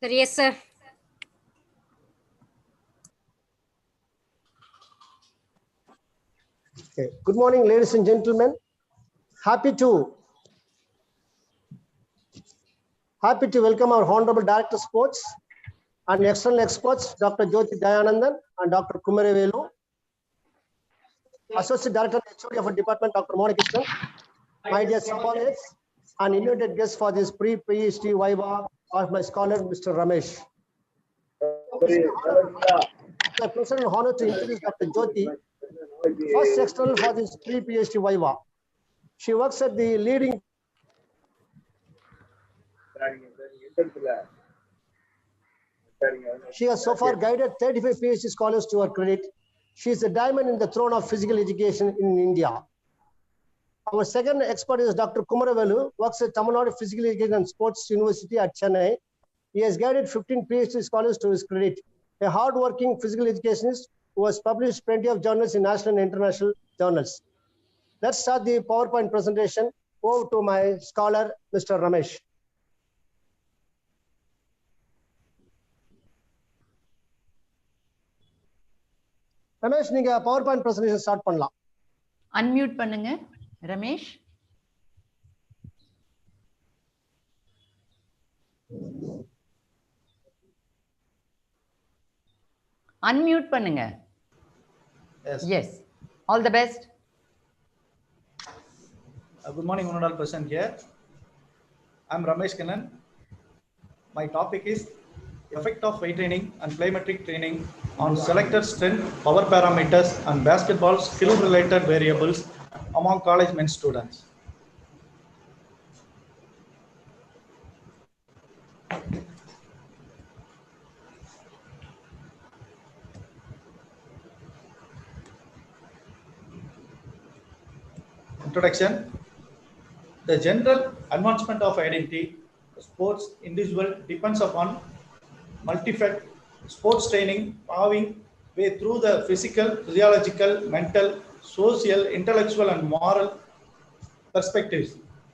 Sir, yes, sir. Okay. Good morning, ladies and gentlemen. Happy to welcome our Honorable Director of Sports and external experts, Dr. Jyoti Dayanandan and Dr. Kumarevelu, Associate Director and HOD of our department, Dr. Monikishnan, my dear subordinates, and invited guests for this pre-PhD Viva of my scholar, Mr. Ramesh. It's my pleasure and honor to introduce Dr. Jyoti, first external for this pre-PhD Viva. She works at the leading. She has so far guided 35 PhD scholars to her credit. She is a diamond in the throne of physical education in India. Our second expert is Dr. Kumarevelu, works at Tamil Nadu Physical Education and Sports University at Chennai. He has guided 15 PhD scholars to his credit. A hard-working physical educationist who has published plenty of journals in national and international journals. Let's start the PowerPoint presentation. Over to my scholar, Mr. Ramesh. Ramesh, நீங்க PowerPoint presentation start பண்ணலாம். Unmute பண்ணுங்க, Ramesh. Unmute பண்ணுங்க. Yes. Yes. All the best. Good morning, honorable present here. I'm Ramesh Kannan. My topic is effect of weight training and plyometric training on selected strength, power parameters, and basketball skill-related variables among college men students. Introduction. The general advancement of identity, sports individual depends upon multi-fact sports training paving way through the physical, physiological, mental, social, intellectual, and moral perspectives.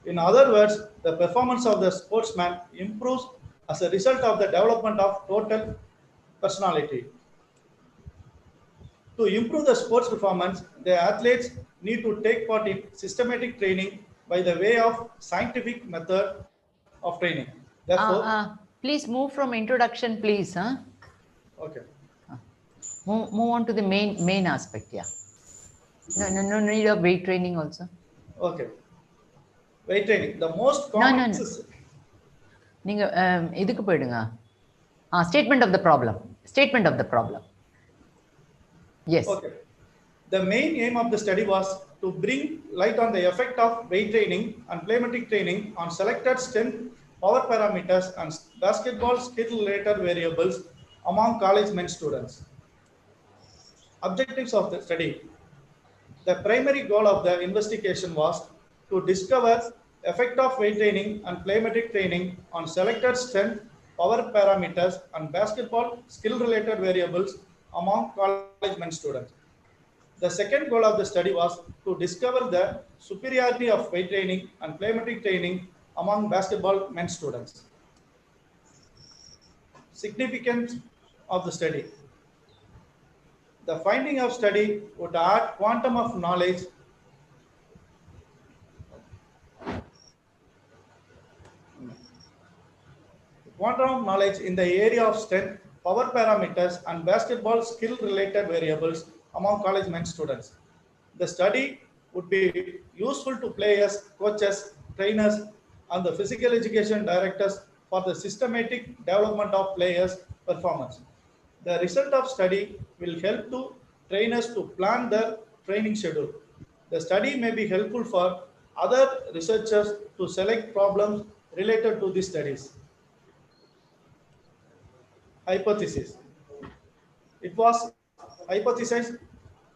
In other words, the performance of the sportsman improves as a result of the development of total personality. To improve the sports performance, the athletes need to take part in systematic training by the way of scientific method of training. Therefore, please move from introduction, please. Huh? Okay. Move on to the main aspect. Yeah. No need of weight training also. Okay. Weight training. The most common. No. நீங்க இதுக்கு போயிடுங்க. Statement of the problem. Statement of the problem. Yes. Okay. The main aim of the study was to bring light on the effect of weight training and plyometric training on selected strength, power parameters, and basketball skill-related variables among college men students. Objectives of the study. The primary goal of the investigation was to discover effect of weight training and plyometric training on selected strength, power parameters, and basketball skill-related variables among college men students. The second goal of the study was to discover the superiority of weight training and plyometric training among basketball men students. Significance of the study. The finding of study would add quantum of knowledge in the area of strength, power parameters, and basketball skill-related variables among college men students. The study would be useful to players, coaches, trainers, and the physical education directors for the systematic development of players' performance. The result of study will help to trainers to plan their training schedule. The study may be helpful for other researchers to select problems related to these studies. Hypothesis. It was hypothesized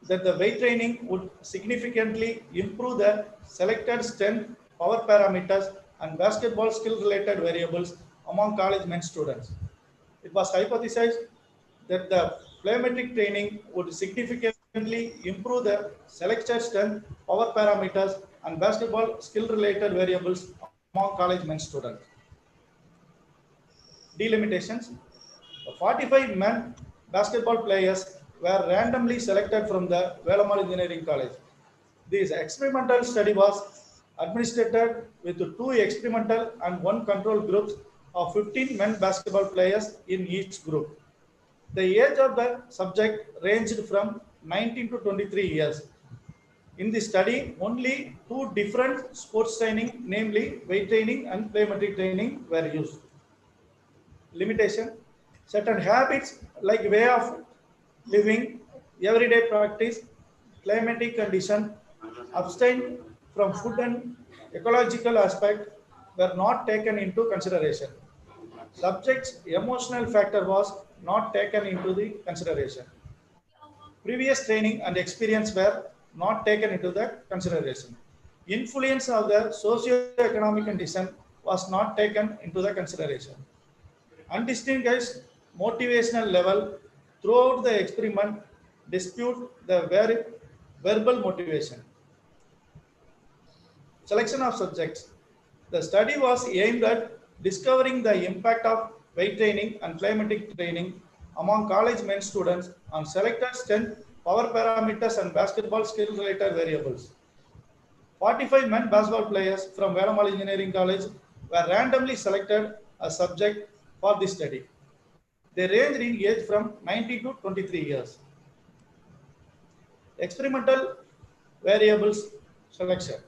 that the weight training would significantly improve the selected strength, power parameters, and basketball skill-related variables among college men students. It was hypothesized that the plyometric training would significantly improve the selected strength, power parameters, and basketball skill-related variables among college men students. delimitations. The 45 men basketball players were randomly selected from the Velamal Engineering College. This experimental study was administered with 2 experimental and 1 control groups of 15 men basketball players in each group. The age of the subject ranged from 19 to 23 years. In the study, only 2 different sports training, namely weight training and plyometric training, were used. Limitation: certain habits like way of living, everyday practice, climatic condition, abstain from food and ecological aspect were not taken into consideration. Subject's emotional factor was not taken into the consideration. Previous training and experience were not taken into the consideration. Influence of the socio-economic condition was not taken into the consideration. Undistinguished motivational level throughout the experiment dispute the verbal motivation. Selection of subjects. The study was aimed at discovering the impact of weight training and climatic training among college men students on selected strength, power parameters, and basketball skill related variables. 45 men basketball players from Velamal Engineering College were randomly selected as subject for this study. They ranged in age from 19 to 23 years. Experimental variables selection.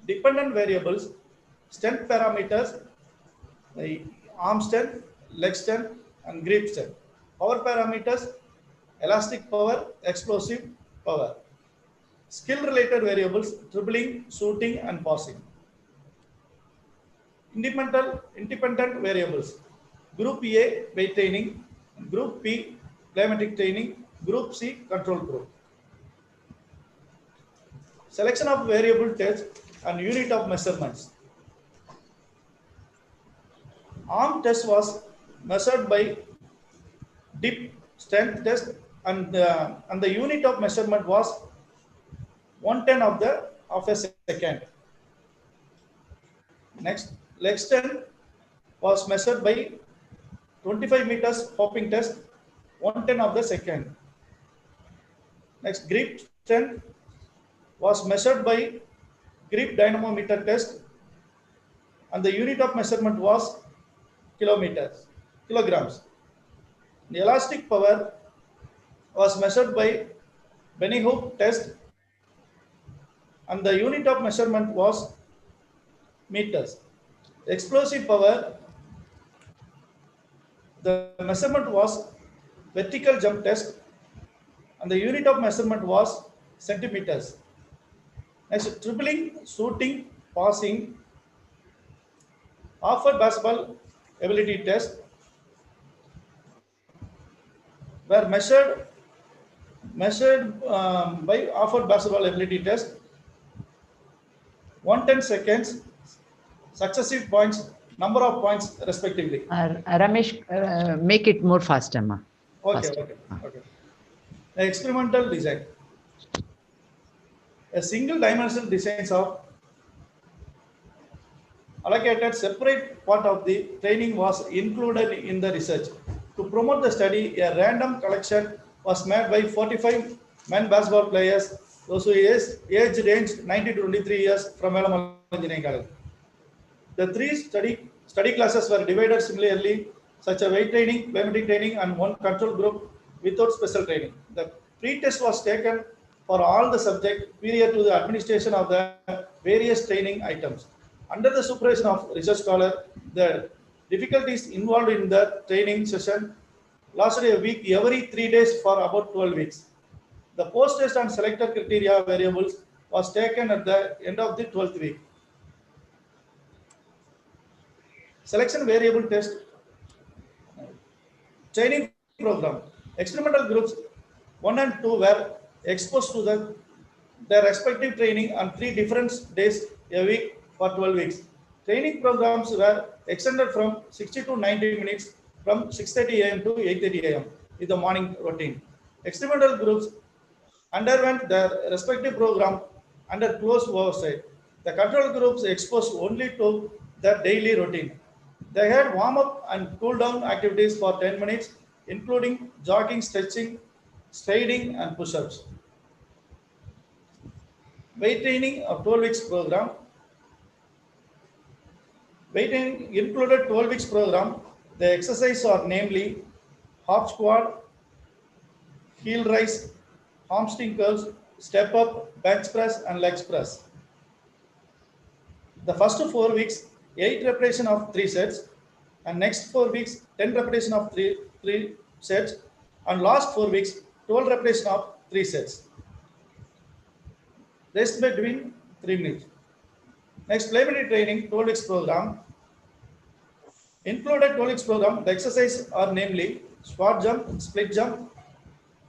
Dependent variables, strength parameters, the arm strength, leg strength, and grip strength. Power parameters, elastic power, explosive power. Skill-related variables, dribbling, shooting, and passing. Independent variables. Group A, weight training. Group B, plyometric training. Group C, control group. Selection of variable tests and unit of measurements. Arm test was measured by dip strength test, and the unit of measurement was 1/10 of a second. Next, leg strength was measured by 25 meters hopping test, 1/10 of the second. Next, grip strength was measured by grip dynamometer test, and the unit of measurement was kilograms. The elastic power was measured by Benny hook test, and the unit of measurement was meters. Explosive power, the measurement was vertical jump test, and the unit of measurement was centimeters. Next, dribbling, shooting, passing, offered basketball ability test were measured by offered basketball ability test, 1/10 seconds, successive points, number of points respectively. Ramesh, make it more faster, ma. Okay. The experimental design. A single dimensional designs of allocated separate part of the training was included in the research. To promote the study, a random collection was made by 45 men basketball players, those whose age ranged 19 to 23 years from Velamal Engineering College. The 3 study classes were divided similarly, such as weight training, plyometric training, and 1 control group without special training. The pre-test was taken for all the subjects prior to the administration of the various training items. Under the supervision of research scholar, the difficulties involved in the training session lasted a week every 3 days for about 12 weeks. The post-test and selected criteria variables was taken at the end of the 12th week. Selection variable test. Training program. Experimental groups 1 and 2 were exposed to their respective training on 3 different days a week for 12 weeks. Training programs were extended from 60 to 90 minutes from 6:30 a.m. to 8:30 a.m. with the morning routine. Experimental groups underwent their respective program under close oversight. The control groups exposed only to their daily routine. They had warm-up and cool-down activities for 10 minutes, including jogging, stretching, striding, and push-ups. Weight training of 12 weeks program. Weight training included 12 weeks program. The exercises are namely hop squat, heel raise, hamstring curls, step up, bench press, and leg press. The first 4 weeks, 8 repetition of 3 sets, and next 4 weeks, 10 repetition of 3 sets, and last 4 weeks, 12 repetition of 3 sets. Rest between 3 minutes. Next, preliminary training 12 weeks program. Included 12 weeks program, the exercises are namely squat jump, split jump,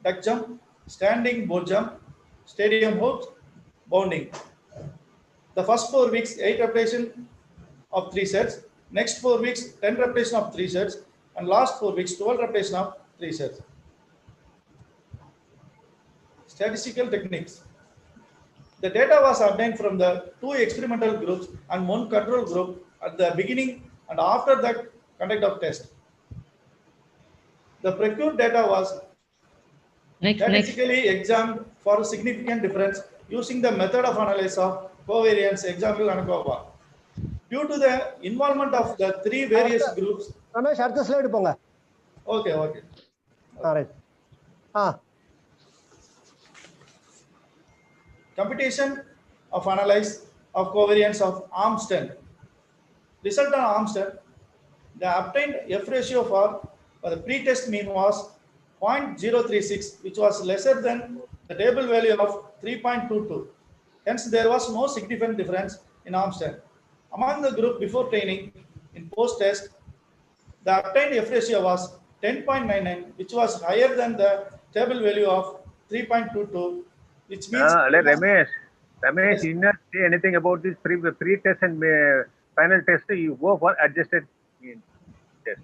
duck jump, standing board jump, stadium hoops, bounding. The first 4 weeks, 8 repetition of 3 sets. Next 4 weeks, 10 repetition of 3 sets. And last 4 weeks, 12 repetition of 3 sets. Statistical techniques. The data was obtained from the 2 experimental groups and 1 control group at the beginning and after the conduct of test. The procured data was statistically examined for significant difference using the method of analysis of covariance, example ANCOVA. Due to the involvement of the 3 various groups. Ramesh, அடுத்த slide போங்க. Okay. All right. Computation of analysis of covariance of arm strength. Result on arm strength, the obtained F ratio for the pre-test mean was 0.036, which was lesser than the table value of 3.22. Hence, there was no significant difference in arm strength. Among the group before training, in post-test, the obtained F ratio was 10.99, which was higher than the table value of 3.22, which means... Ramesh, Yes. you not say anything about this pre-test and final test. You go for adjusted test.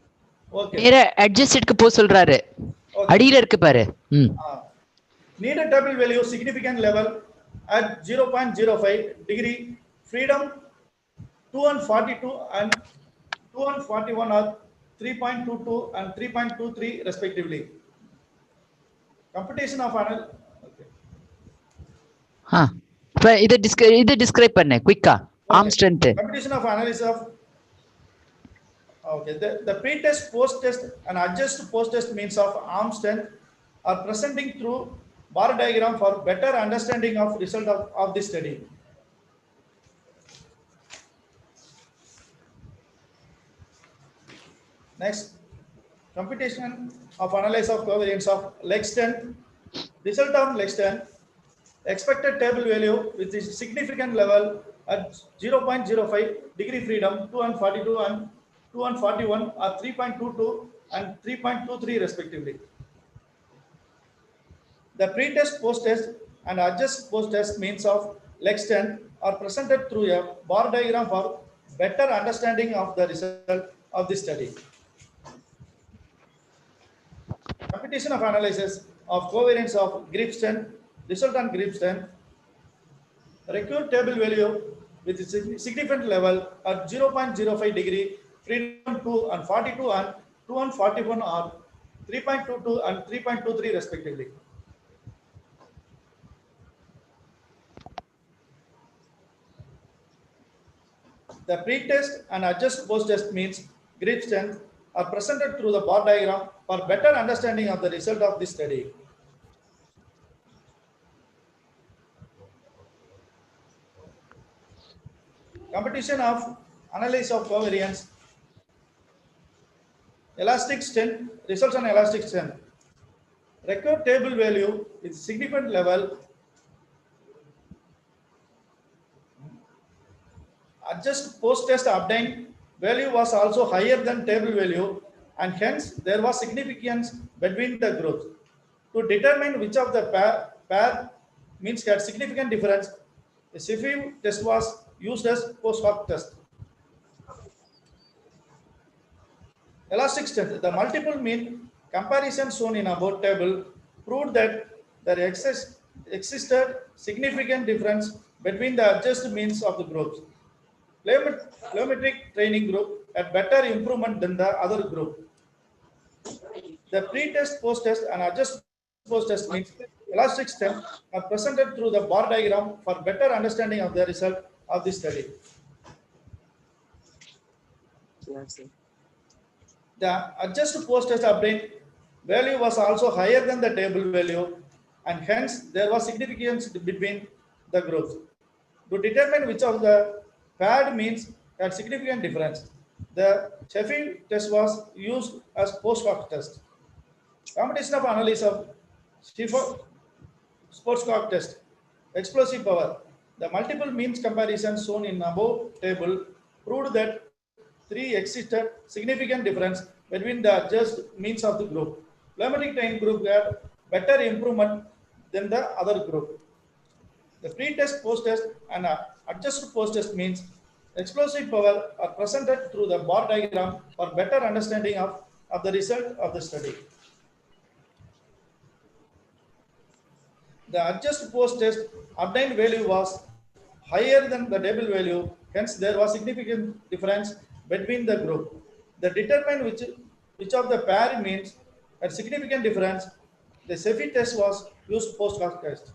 Okay. நேரா adjustedக்கு போ சொல்றாரு. அடியில இருக்கு பாரு. Needed table value significant level at 0.05 degree, freedom 242 and 241 are 3.22 and 3.23 respectively. Computation of analysis. இப்ப இத describe பண்ணு குயிக்கா. arm strength. Computation of analysis of the pre-test, post-test, and adjust post-test means of arm strength are presenting through bar diagram for better understanding of result of this study. Next, computation of analysis of covariance of leg strength. Result of leg strength, expected table value with a significant level at 0.05 degree freedom, 242 and 241 are 3.22 and 3.23 respectively. The pre-test, post-test, and adjust post-test means of leg strength are presented through a bar diagram for better understanding of the result of this study. Computation of analysis of covariance of grip strength, result on grip strength, required table value with a significant level at 0.05 degree, freedom 2 and 42 and 2 and 41 are 3.22 and 3.23 respectively. The pre-test and adjust post-test means grip strength are presented through the bar diagram for better understanding of the result of this study. Competition of analysis of covariance, elastic strength, results on elastic strength. Required table value is significant level. Adjust post-test obtained value was also higher than table value, and hence there was significance between the groups. To determine which of the pair means had significant difference, a Cepheid test was used as post hoc test. Elastic strength, the multiple mean comparison shown in above table proved that there existed significant difference between the adjusted means of the groups. Plyometric training group had better improvement than the other group. The pre-test, post-test, and adjust post-test means elastic strength are presented through the bar diagram for better understanding of the result of the study. The adjust post-test obtained value was also higher than the table value, and hence there was significance between the groups. To determine which of the paired means had significant difference, the Sheffield test was used as post-hoc test. Competition of analysis of sports-hoc test, explosive power. The multiple means comparison shown in above table proved that three existed significant difference between the adjusted means of the group. Plyometric trained group had better improvement than the other group. The pre-test, post-test, and adjusted post-test means explosive power are presented through the bar diagram for better understanding of the result of the study. The adjusted post-test obtained value was higher than the table value, hence there was significant difference between the group. The determine which of the pair means had significant difference, the Sheffield test was used post-hoc test.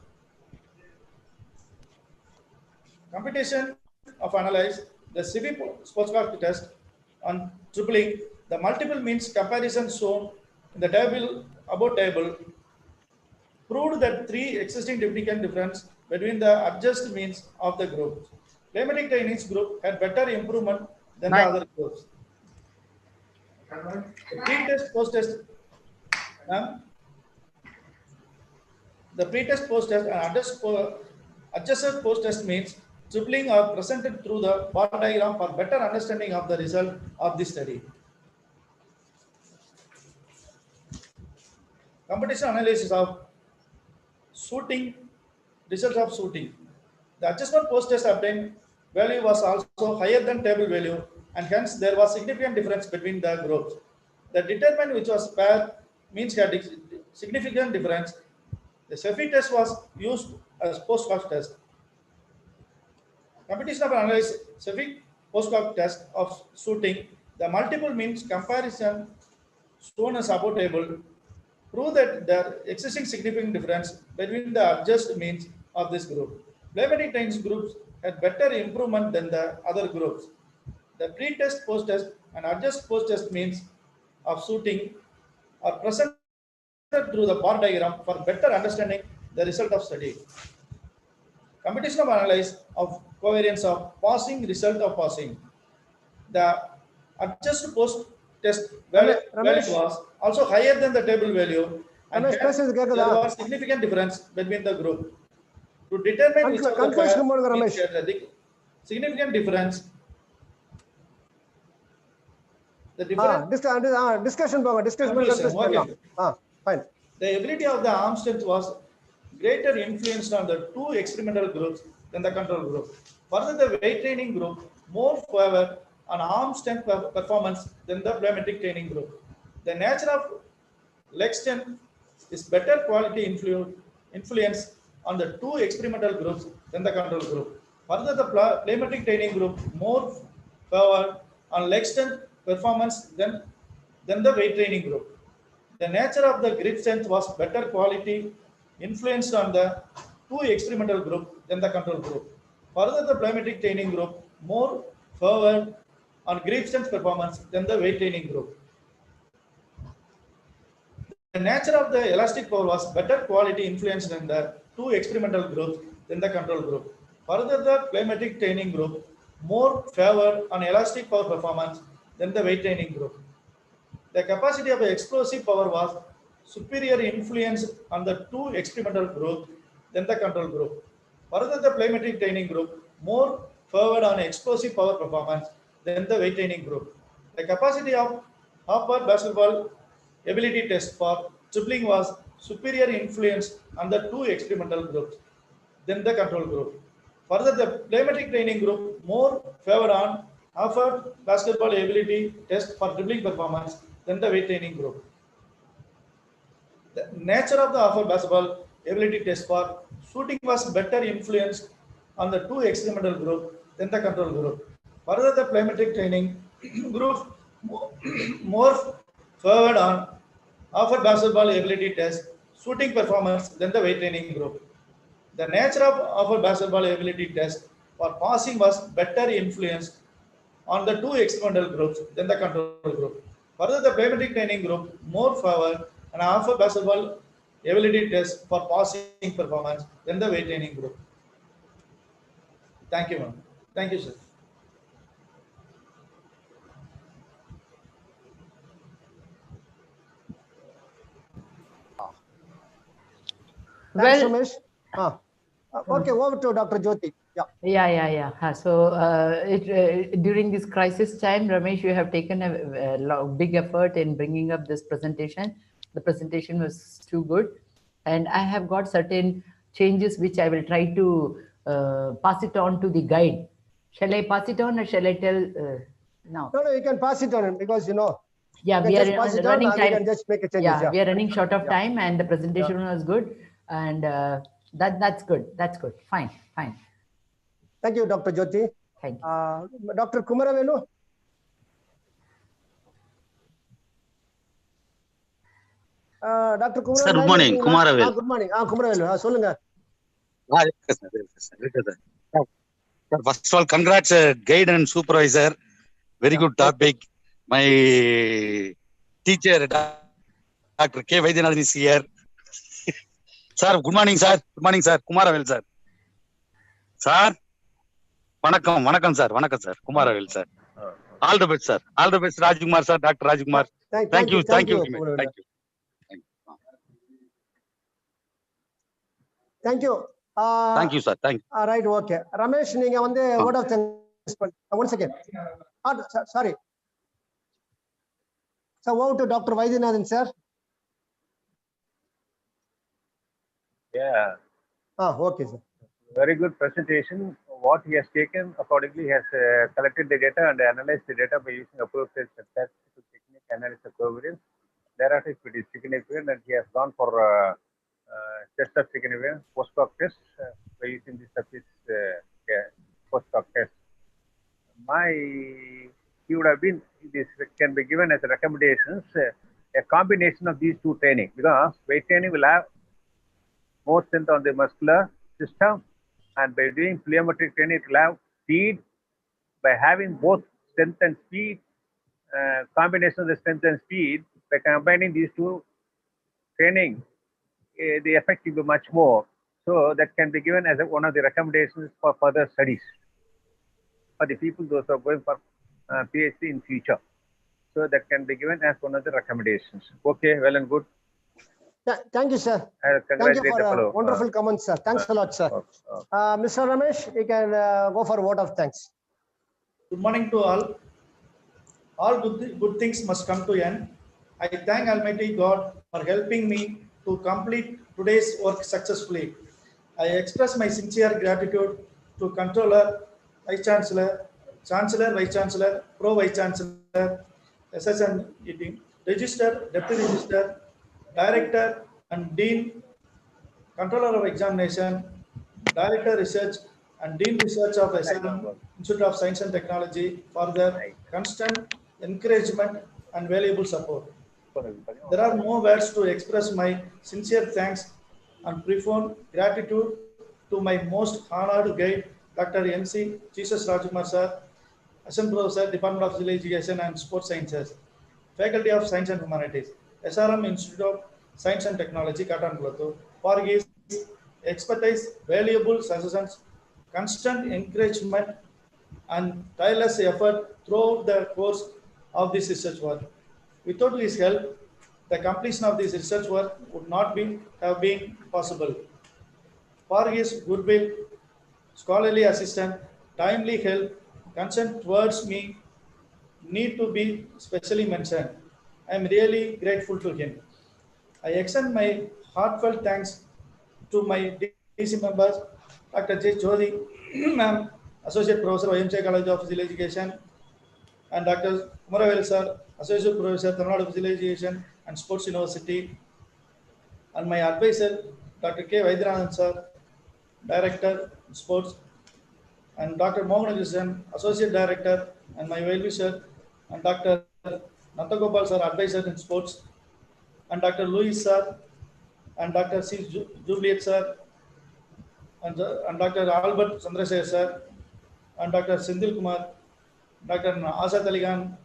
Computation of analyze the Sheffield post-hoc test on tripling the multiple means comparison shown in the table above table proved that three existing significant difference between the adjusted means of the group. Plyometric trainings group had better improvement than the other groups. The pre-test post-test, the pre-test post-test and adjusted post-test means tripling are presented through the bar diagram for better understanding of the result of the study. Competition analysis of shooting, results of shooting. The adjustment post-test obtained value was also higher than table value, and hence there was significant difference between the groups. The determine which was pair means had significant difference. The Sheffield test was used as post-hoc test. Competition of analysis Sheffield post-hoc test of shooting. The multiple means comparison shown as above table prove that there existing significant difference between the adjusted means of this group. Plyometric trained groups had better improvement than the other groups. The pre-test, post-test, and adjust post-test means of shooting are presented through the bar diagram for better understanding the result of study. Competition of analysis of covariance of passing result of passing. The adjust post-test value was also higher than the table value, and there was significant difference between the group. To determine which of the pair significant difference, the difference discussion. Okay. Fine. The ability of the arm strength was greater influence on the two experimental groups than the control group. Further, the weight training group more favor on arm strength performance than the plyometric training group. The nature of leg strength is better quality influence on the two experimental groups than the control group. Further, the plyometric training group more favor on leg strength performance than the weight training group. The nature of the grip strength was better quality influenced on the two experimental group than the control group. Further, the plyometric training group more favored on grip strength performance than the weight training group. The nature of the elastic power was better quality influenced in the two experimental groups than the control group. Further, the plyometric training group more favored on elastic power performance than the weight training group. The capacity of the explosive power was superior influence on the two experimental groups than the control group. Further, the plyometric training group more favored on explosive power performance than the weight training group. The capacity of upper basketball ability test for tripling was superior influence on the two experimental groups than the control group. Further, the plyometric training group more favored on upper basketball ability test for dribbling performance than the weight training group. The nature of the upper basketball ability test for shooting was better influenced on the two experimental group than the control group. Further, the plyometric training group more favored on offered basketball ability test, shooting performance than the weight training group. The nature of offered basketball ability test for passing was better influenced on the two experimental groups than the control group. Further, the biometric training group more favored and offered basketball ability test for passing performance than the weight training group. Thank you, ma'am. Thank you, sir. Thanks, Well, Ramesh. Okay, over to Dr. Jyoti. Yeah. Yeah. So during this crisis time, Ramesh, you have taken a big effort in bringing up this presentation. The presentation was too good, and I have got certain changes which I will try to pass it on to the guide. Shall I pass it on, or shall I tell now? No, you can pass it on because Yeah, you we can are just pass it on running and time. we can just make a changes. Yeah, Yeah. we are running short of Yeah. time, and the presentation was good, and that's good. That's good. Fine. Thank you, Dr. Jyoti. Thank you. Dr. Kumaravelu. Dr. Kumaravelu. Sir, good morning. Kumaravel. Good morning. Kumaravelu. Solunga. Sir, first of all, congrats, guide and supervisor. Very good topic. My teacher, Dr. K. Vaidyanathan is here. Sir, good morning, sir. Good morning, sir. Kumaravel, sir. Sir, vanakkam, sir. Vanakkam, sir. Kumaravel, sir. All the best, sir. All the best, Rajkumar, sir. Dr. Rajkumar. Thank you. Thank you. Thank you. Thank you, sir. Thank you. Right, okay. Ramesh, நீங்க வந்து word of thanks. One second. Sorry. So over to Dr. Vaidyanathan, sir. Yeah. Okay, sir. Very good presentation. What he has taken, accordingly, he has collected the data and analyzed the data by using appropriate statistical technique, analysis of covariance. Thereafter, if it is significant, and he has gone for test of significance, post-hoc test by using the post-hoc test. He would have been, this can be given as recommendations, a combination of these two training, because weight training will have more strength on the muscular system, and by doing plyometric training, it will have speed. By having both strength and speed, combination of the strength and speed, by combining these two training, the effect will be much more. So that can be given as one of the recommendations for further studies for the people those who are going for PhD in future. So that can be given as one of the recommendations. Okay, well and good. Thank you, sir. Thank you for wonderful comments, sir. Thanks a lot, sir. Mr. Ramesh, you can go for a vote of thanks. Good morning to all. All good things must come to end. I thank Almighty God for helping me to complete today's work successfully. I express my sincere gratitude to Controller, Vice Chancellor, Chancellor, Vice Chancellor, Pro Vice Chancellor, SSN meeting, Register, Deputy Register, Director and Dean, Controller of Examination, Director Research and Dean Research of SRM, Institute of Science and Technology for their constant encouragement and valuable support. There are no words to express my sincere thanks and profound gratitude to my most honored guide, Dr. M.C. Jesus Rajkumar sir, Assistant Professor, Department of Physical Education and Sports Sciences, Faculty of Science and Humanities, SRM Institute of Science and Technology, Katanpulatur, for his expertise, valuable suggestions, constant encouragement, and tireless effort throughout the course of this research work. Without his help, the completion of this research work would not have been possible. For his goodwill, scholarly assistance, timely help, concern towards me need to be specially mentioned. I am really grateful to him. I extend my heartfelt thanks to my DC members, Dr. J. Jodi, Ma'am, Associate Professor, YMCA College of Physical Education, and Dr. Kumaravel sir, Associate Professor, Tamil Nadu Physical Education and Sports University, and my advisor, Dr. K. Vaidyanathan sir, Director Sports, and Dr. Mohan Krishnan, Associate Director, and my well-wisher, and Dr. Nantagopal sir, advisor in sports, and Dr. Louis sir, and Dr. C. Juliet sir, and Dr. Albert Chandrasekhar sir, and Dr. Sindhil Kumar, Dr. Asad Ali Khan,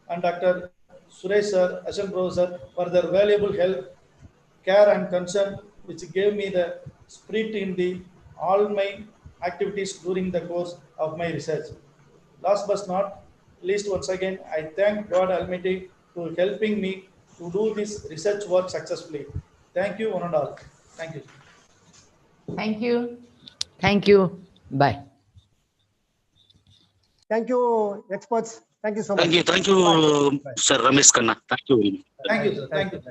and Dr. Suresh sir, assistant professor, for their valuable help, care and concern, which gave me the spirit in the all my activities during the course of my research. Last but not least, once again, I thank God Almighty to helping me to do this research work successfully. Thank you, one and all. Thank you. Thank you. Thank you. Bye. Thank you, experts. Thank you so much. Thank you, Sir Ramesh Kannan. Thank you very much. Thank you, sir. Thank you.